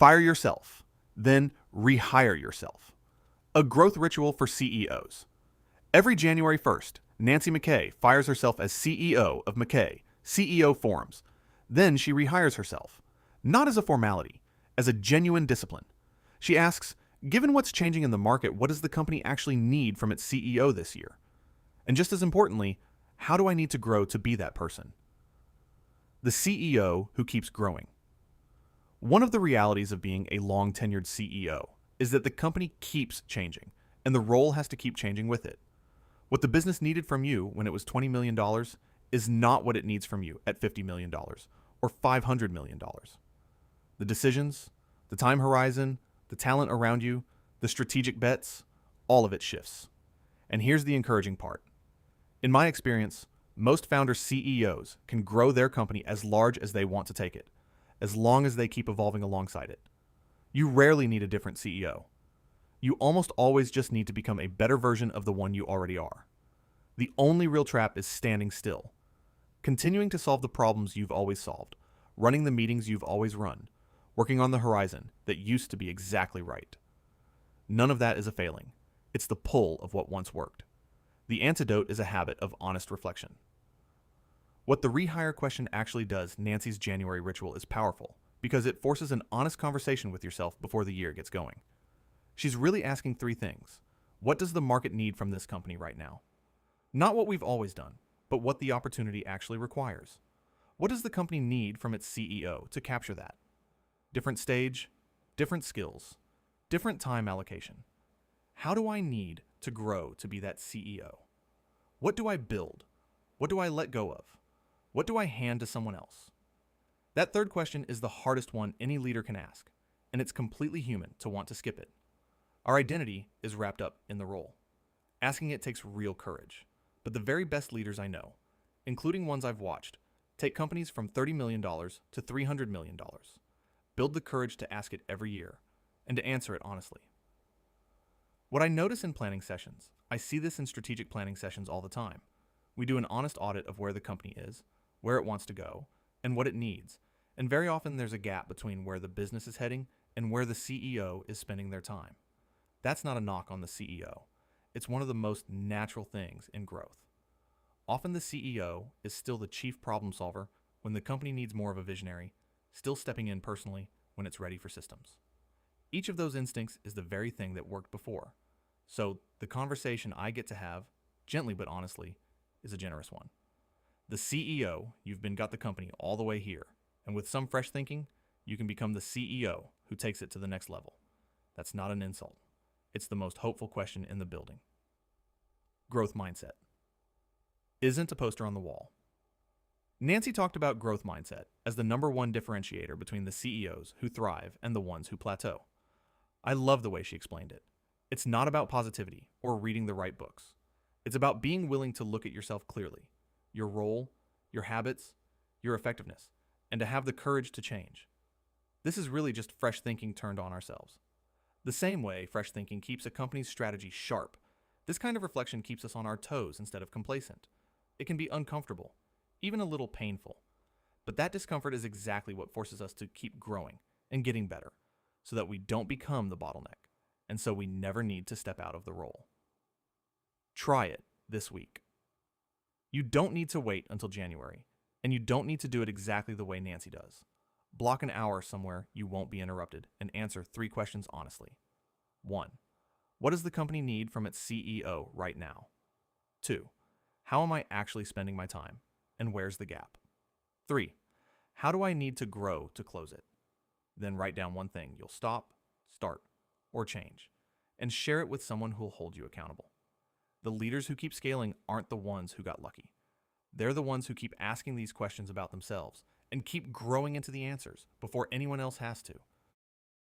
Fire yourself, then rehire yourself. A growth ritual for CEOs. Every January 1st, Nancy McKay fires herself as CEO of McKay, CEO Forums. Then she rehires herself, not as a formality, as a genuine discipline. She asks, given what's changing in the market, what does the company actually need from its CEO this year? And just as importantly, how do I need to grow to be that person? The CEO who keeps growing. One of the realities of being a long-tenured CEO is that the company keeps changing, and the role has to keep changing with it. What the business needed from you when it was $20 million is not what it needs from you at $50 million or $500 million. The decisions, the time horizon, the talent around you, the strategic bets, all of it shifts. And here's the encouraging part. In my experience, most founder CEOs can grow their company as large as they want to take it, as long as they keep evolving alongside it. You rarely need a different CEO. You almost always just need to become a better version of the one you already are. The only real trap is standing still, continuing to solve the problems you've always solved, running the meetings you've always run, working on the horizon that used to be exactly right. None of that is a failing. It's the pull of what once worked. The antidote is a habit of honest reflection. What the rehire question actually does, Nancy's January ritual, is powerful because it forces an honest conversation with yourself before the year gets going. She's really asking three things. What does the market need from this company right now? Not what we've always done, but what the opportunity actually requires. What does the company need from its CEO to capture that? Different stage, different skills, different time allocation. How do I need to grow to be that CEO? What do I build? What do I let go of? What do I hand to someone else? That third question is the hardest one any leader can ask, and it's completely human to want to skip it. Our identity is wrapped up in the role. Asking it takes real courage, but the very best leaders I know, including ones I've watched, take companies from $30 million to $300 million. Build the courage to ask it every year, and to answer it honestly. What I notice in planning sessions, I see this in strategic planning sessions all the time. We do an honest audit of where the company is, where it wants to go, and what it needs, and very often there's a gap between where the business is heading and where the CEO is spending their time. That's not a knock on the CEO. It's one of the most natural things in growth. Often the CEO is still the chief problem solver when the company needs more of a visionary, still stepping in personally when it's ready for systems. Each of those instincts is the very thing that worked before. So the conversation I get to have, gently but honestly, is a generous one. The CEO, you've got the company all the way here, and with some fresh thinking, you can become the CEO who takes it to the next level. That's not an insult. It's the most hopeful question in the building. Growth mindset. Isn't a poster on the wall. Nancy talked about growth mindset as the number one differentiator between the CEOs who thrive and the ones who plateau. I love the way she explained it. It's not about positivity or reading the right books. It's about being willing to look at yourself clearly, your role, your habits, your effectiveness, and to have the courage to change. This is really just fresh thinking turned on ourselves. The same way fresh thinking keeps a company's strategy sharp, this kind of reflection keeps us on our toes instead of complacent. It can be uncomfortable, even a little painful. But that discomfort is exactly what forces us to keep growing and getting better, so that we don't become the bottleneck, and so we never need to step out of the role. Try it this week. You don't need to wait until January, and you don't need to do it exactly the way Nancy does. Block an hour somewhere you won't be interrupted and answer 3 questions honestly. 1. What does the company need from its CEO right now? 2. How am I actually spending my time, and where's the gap? 3. How do I need to grow to close it? Then write down one thing you'll stop, start, or change, and share it with someone who'll hold you accountable. The leaders who keep scaling aren't the ones who got lucky. They're the ones who keep asking these questions about themselves and keep growing into the answers before anyone else has to.